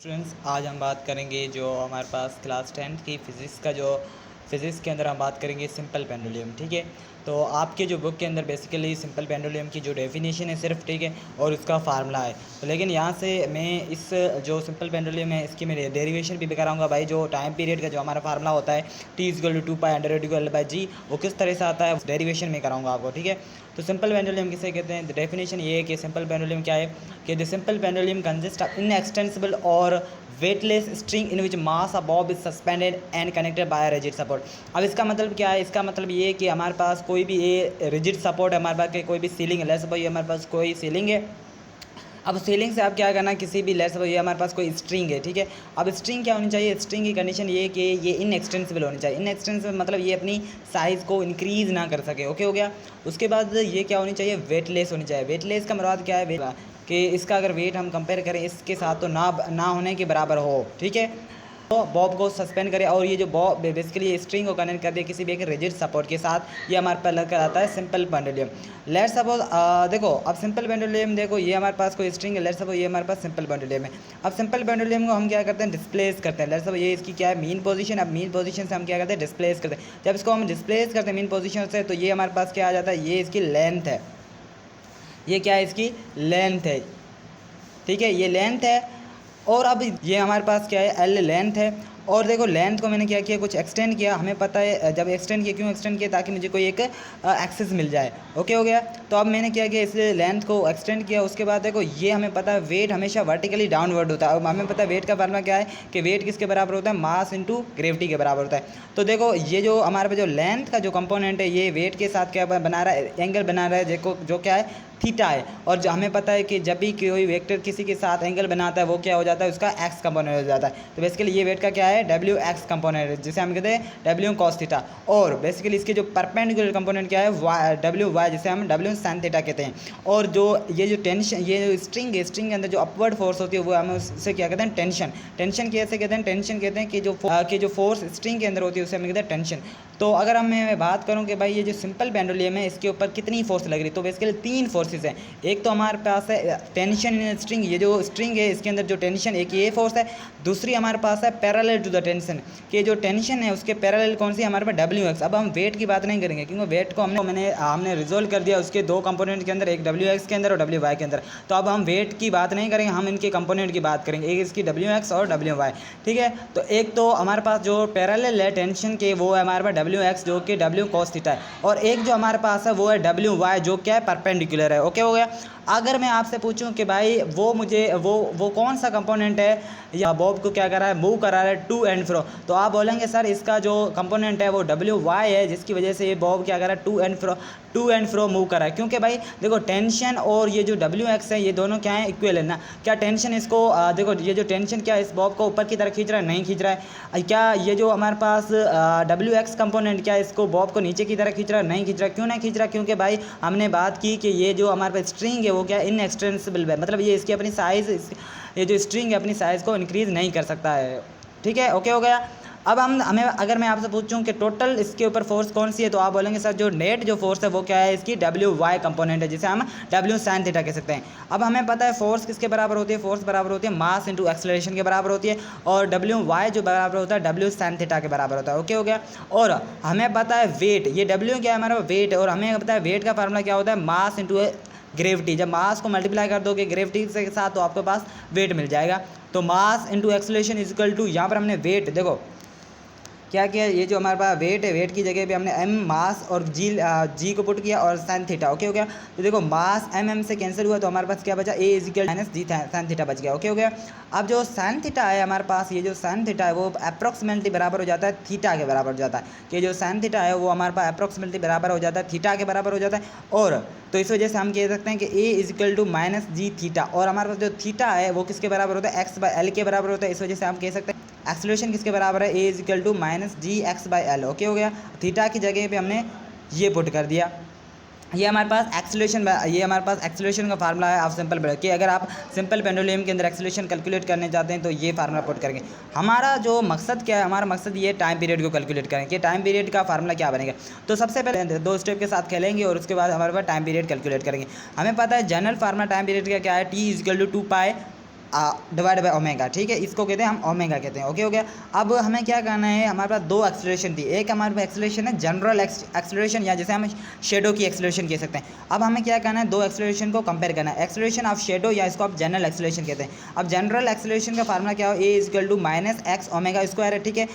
Students, आज हम बात करेंगे जो हमारे पास क्लास 10th की फ़िज़िक्स का जो फ़िज़िक्स के अंदर हम बात करेंगे सिंपल पेंडुलम। ठीक है, तो आपके जो बुक के अंदर बेसिकली सिंपल पेंडुलम की जो डेफिनेशन है सिर्फ, ठीक है, और उसका फार्मूला है। तो लेकिन यहाँ से मैं इस जो सिंपल पेंडुलम है इसकी मैं डेरिवेशन भी कराऊंगा भाई। जो टाइम पीरियड का जो हमारा फार्मूला होता है T=2π√L/g, वो किस तरह से आता है डेरिवेशन में कराऊंगा आपको। ठीक है, तो सिंपल पेंडुलम किसे कहते हैं? डेफिनेशन ये है कि सिंपल पेंडुलम क्या है कि the simple pendulum consist of inextensible और weightless string in which mass of bob is suspended and connected by rigid support. अब इसका मतलब क्या है? इसका मतलब ये है कि हमारे पास कोई भी ये रिजिड सपोर्ट है, हमारे पास कोई भी सीलिंग है। लेट्स सपोज ये हमारे पास कोई सीलिंग है। अब सीलिंग से आप क्या करना, किसी भी लेट्स सपोज ये हमारे पास कोई स्ट्रिंग है। ठीक है, अब स्ट्रिंग क्या होनी चाहिए? स्ट्रिंग की कंडीशन ये है कि ये इनएक्सटेंसिबल होनी चाहिए। इनएक्सटेंसिबल मतलब ये अपनी साइज़ को इंक्रीज़ ना कर सके। ओके हो गया। उसके बाद ये क्या होनी चाहिए? वेटलेस होनी चाहिए। वेटलेस का मतलब क्या है? कि इसका अगर वेट हम कंपेयर करें इसके साथ तो ना होने के बराबर हो। ठीक है, तो बॉब को सस्पेंड करे और ये जो बॉब बेसिकली ये स्ट्रिंग को कनेक्ट कर दिया किसी भी एक रिजिड सपोर्ट के साथ, ये हमारे पास लग कर आता है सिंपल पेंडुलम। लेट्स सपोज देखो, अब सिंपल पेंडुलम देखो, ये हमारे पास कोई स्ट्रिंग है। लेट्स सपोज ये हमारे पास सिंपल पेंडुलम है। अब सिंपल पेंडुलम को हम क्या करते हैं? डिस्प्लेस करते हैं। लेट्स सपोज ये इसकी क्या है? Mean position. अब मीन पोजीशन से हम क्या करते हैं? डिस्प्लेस करते हैं। जब इसको हम डिस्प्लेस करते हैं मीन पोजीशन से, तो ये हमारे पास क्या आ जाता है? ये इसकी लेंथ है। ये क्या है? इसकी लेंथ है। ठीक है, ये लेंथ है। और अब ये हमारे पास क्या है? एल लेंथ है। और देखो लेंथ को मैंने क्या किया? कुछ एक्सटेंड किया। हमें पता है जब एक्सटेंड किया, क्यों एक्सटेंड किया? ताकि मुझे कोई एक एक्सेस मिल जाए। ओके हो गया। तो अब मैंने क्या किया? इसलिए लेंथ को एक्सटेंड किया। उसके बाद देखो ये हमें पता है वेट हमेशा वर्टिकली डाउनवर्ड होता है। अब हमें पता है वेट का फार्मूला क्या है कि वेट किसके बराबर होता है? मास इंटू ग्रेविटी के बराबर होता है। तो देखो ये जो हमारे पास जो लेंथ का जो कंपोनेंट है, ये वेट के साथ क्या बना रहा है? एंगल बना रहा है, देखो जो क्या है? थीटा है। और जो हमें पता है कि जब भी कोई वेक्टर किसी के साथ एंगल बनाता है वो क्या हो जाता है? उसका एक्स कंपोनेंट हो जाता है। तो बेसिकली ये वेट का क्या है? डब्ल्यू एक्स कंपोनेंट है, जिसे हम कहते हैं डब्ल्यू कॉस थीटा। और बेसिकली इसके जो परपेंडिकुलर कंपोनेंट क्या है? डब्ल्यू वाई, जिसे हम डब्ल्यू साइन थीटा कहते हैं। और जो ये जो टेंशन, ये जो स्ट्रिंग है, स्ट्रिंग के अंदर जो अपवर्ड फोर्स होती है वो हमें उससे क्या कहते हैं? टेंशन। टेंशन कैसे कहते हैं? टेंशन कहते हैं कि जो फोर्स स्ट्रिंग के अंदर होती है उसे हम कहते हैं टेंशन। तो अगर मैं बात करूं कि भाई ये जो सिंपल पेंडुलम है इसके ऊपर कितनी फोर्स लग रही, तो बेसिकली 3 फोर्सेस हैं। एक तो हमारे पास है टेंशन इन स्ट्रिंग, ये जो स्ट्रिंग है इसके अंदर जो टेंशन, एक ये फोर्स है। दूसरी हमारे पास है पैरेलल टू द टेंशन, कि जो टेंशन है उसके पैरेलल कौन सी? हमारे पास डब्ल्यू एक्स। अब हम वेट की बात नहीं करेंगे क्योंकि वेट को हमने रिजोल्व कर दिया उसके 2 कंपोनेंट के अंदर, एक डब्ल्यू एक्स के अंदर और डब्ल्यू वाई के अंदर। तो अब हम वेट की बात नहीं करेंगे, हम इनके कंपोनेंट की बात करेंगे, एक इसकी डब्ल्यू एक्स और डब्ल्यू वाई। ठीक है, तो एक तो हमारे पास जो पैरेलल है टेंशन के, वो है हमारे पास डब्ल्यू एक्स जो कि डब्ल्यू कॉस थीटा है। और एक जो हमारे पास है वो है डब्ल्यू वाई जो क्या है? परपेंडिकुलर है। ओके हो गया। अगर मैं आपसे पूछूं कि भाई वो कौन सा कंपोनेंट है या बॉब को क्या कर रहा है? मूव करा रहा है टू एंड फ्रो, तो आप बोलेंगे सर इसका जो कंपोनेंट है वो डब्ल्यू वाई है, जिसकी वजह से ये बॉब क्या कर रहा है? टू एंड फ्रो मूव कर रहा है। क्योंकि भाई देखो टेंशन और ये जो डब्ल्यू एक्स है ये दोनों क्या है? इक्वल है ना। क्या टेंशन इसको देखो ये जो टेंशन क्या इस बॉब को ऊपर की तरफ खींच रहा है? नहीं खींच रहा है। क्या ये जो हमारे पास डब्ल्यू एक्स कंपोनेंट क्या इसको बॉब को नीचे की तरफ खींच रहा है? नहीं खींच रहा। क्यों नहीं खींच रहा? क्योंकि भाई हमने बात की कि ये जो हमारे पास स्ट्रिंग है वो क्या इनएक्सटेंसिबल है, मतलब ये इसकी अपनी साइज़, ये जो स्ट्रिंग है अपनी साइज़ को इंक्रीज़ नहीं कर सकता है। ठीक है, ओके हो गया। अब अगर मैं आपसे पूछूं कि टोटल इसके ऊपर फोर्स कौन सी है, तो आप बोलेंगे सर जो नेट जो फोर्स है वो क्या है? इसकी डब्ल्यू वाई कंपोनेंट है, जिसे हम डब्ल्यू साइन थीटा कह सकते हैं। अब हमें पता है फोर्स किसके बराबर होती है? फोर्स बराबर होती है मास इंटू एक्सेलरेशन के बराबर होती है। और डब्ल्यू वाई जो बराबर होता है डब्ल्यू साइन थीटा के बराबर होता है। ओके हो गया। और हमें पता है वेट, ये डब्ल्यू क्या है? हमारा वेट। और हमें पता है वेट का फार्मूला क्या होता है? Mass into gravity. जब मास को मल्टीप्लाई कर दोगे ग्रेविटी के साथ तो आपके पास वेट मिल जाएगा। तो mass into acceleration is equal to, यहाँ पर हमने वेट देखो क्या किया? ये जो हमारे पास वेट है, वेट की जगह पे हमने एम मास और जी को पुट किया और साइन थीटा। ओके हो गया। तो देखो मास एम से कैंसिल हुआ तो हमारे पास क्या बचा? A is equal minus g sine theta बच गया। ओके हो गया। अब जो साइन थीटा है हमारे पास, ये जो साइन थीटा है वो अप्रॉक्सीमेटली बराबर हो जाता है थीटा के बराबर हो जाता है, कि जो साइन थीटा है वो हमारे पास अप्रॉक्सीमेटली बराबर हो जाता है थीटा के बराबर हो जाता है। और तो इस वजह से हम कह सकते हैं कि A is equal to minus g theta. और हमारे पास जो थीटा है वो किसके बराबर होता है? एक्स बाई एल के बराबर होता है। इस वजह से हम कह सकते हैं एक्सेलरेशन किसके बराबर है? A is equal to minus ji x by L. Okay हो गया। थीटा की जगह पे हमने ये पुट कर दिया। ये हमारे पास एक्सेलरेशन का फार्मूला है ऑफ सिंपल कि अगर आप सिंपल पेंडुलम के अंदर एक्सेलरेशन कैलकुलेट करने चाहते हैं तो ये फार्मूला पुट करेंगे। हमारा जो मकसद क्या है? हमारा मकसद ये टाइम पीरियड को कैलकुलेट करें कि टाइम पीरियड का फार्मूला क्या बनेगा। तो सबसे पहले 2 स्टेप के साथ खेलेंगे और उसके बाद हमारे पास टाइम पीरियड कैलकुलेट करेंगे। हमें पता है जनरल फार्मूला टाइम पीरियड का क्या है? T is equal to 2 pi divide by omega, ठीक है, इसको कहते हैं हम ओमेगा कहते हैं। ओके हो गया। अब हमें क्या करना है, हमारे पास दो एक्सेलरेशन थी, एक हमारे पास एक्सेलरेशन है जनरल एक्सेलरेशन या जैसे हम शेडो की एक्सेलरेशन कह सकते हैं। अब हमें क्या करना है, दो एक्सेलरेशन को कंपेयर करना है, एक्सेलरेशन ऑफ शेडो या इसको आप जनरल एक्सेलरेशन कहते हैं। अब जनरल एक्सेलरेशन का फार्मूला क्या हो, A equal to minus x omega square है, ठीक है,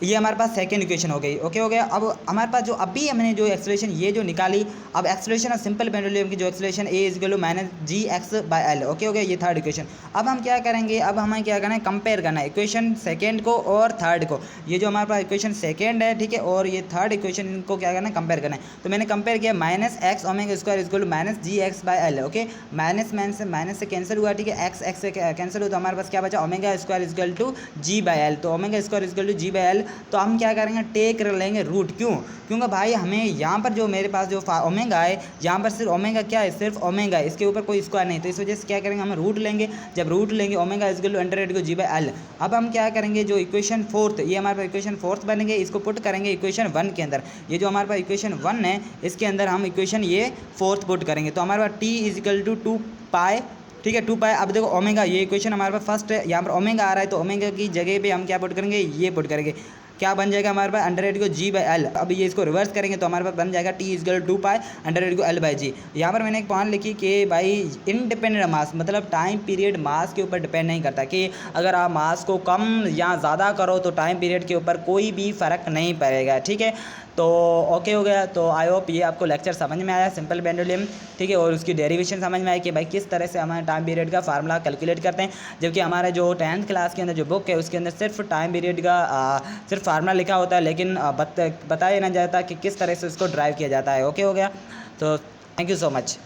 ये हमारे पास सेकंड इक्वेशन हो गई। ओके हो गया। अब हमारे पास जो अभी हमने जो एक्सेलरेशन ये जो निकाली, अब एक्सेलरेशन ऑफ सिंपल पेंडुलम की जो acceleration A is equal to minus ji X by L. Okay हो गया, ये थर्ड इक्वेशन। अब हम क्या करेंगे, अब हमें क्या करना है, कंपेयर करना है इक्वेशन सेकंड को और थर्ड को। ये जो हमारे पास इक्वेशन सेकंड है, ठीक है, और ये थर्ड इक्वेशन, इनको क्या करना है, कंपेयर करना है। तो मैंने कंपेयर किया, minus x omega square is equal to minus ji X by L. Okay, minus से कैंसिल हुआ, ठीक है, एक्स से कैंसिल हुआ, तो हमारे पास क्या बचा, omega square is equal to g by L. तो omega square is equal to g by L, तो हम क्या करेंगे, टेक कर लेंगे रूट। क्योंकि भाई हमें यहाँ पर जो मेरे पास जो ओमेगा है, यहाँ पर सिर्फ ओमेगा क्या है, सिर्फ ओमेगा है, इसके ऊपर कोई स्क्वायर नहीं, तो इस वजह से क्या करेंगे, हम रूट लेंगे। जब रूट लेंगे, omega is equal to under को जी बाय एल। अब हम क्या करेंगे, जो इक्वेशन फोर्थ, ये हमारे पास इक्वेशन फोर्थ बनेंगे, इसको पुट करेंगे इक्वेशन वन के अंदर। ये जो हमारे पास इक्वेशन वन है, इसके अंदर हम इक्वेशन ये फोर्थ पुट करेंगे। तो हमारे पास टी इज इक्वल टू 2 पाई, ठीक है, 2 पाई। अब देखो ओमेगा, ये इक्वेशन हमारे पास फर्स्ट है, यहाँ पर ओमेगा आ रहा है, तो ओमेगा की जगह पे हम क्या पुट करेंगे, ये पुट करेंगे। क्या बन जाएगा हमारे पास, अंडर को जी बाय एल। अब ये इसको रिवर्स करेंगे तो हमारे पास बन जाएगा T is equal to 2 pi under को एल बाई जी। यहाँ पर मैंने एक पॉइंट लिखी कि भाई इनडिपेंडेंट मास, मतलब टाइम पीरियड मास के ऊपर डिपेंड नहीं करता, कि अगर आप मास को कम या ज़्यादा करो तो टाइम पीरियड के ऊपर कोई भी फ़र्क नहीं पड़ेगा, ठीक है। तो ओके हो गया। तो आई होप ये आपको लेक्चर समझ में आया, सिंपल पेंडुलम, ठीक है, और उसकी डेरिवेशन समझ में आई कि भाई किस तरह से हमारे टाइम पीरियड का फार्मूला कैलकुलेट करते हैं। जबकि हमारे जो 10th क्लास के अंदर जो बुक है, उसके अंदर सिर्फ टाइम पीरियड का सिर्फ फार्मूला लिखा होता है, लेकिन बताया नहीं जाता कि किस तरह से उसको ड्राइव किया जाता है। ओके हो गया। तो थैंक यू सो मच।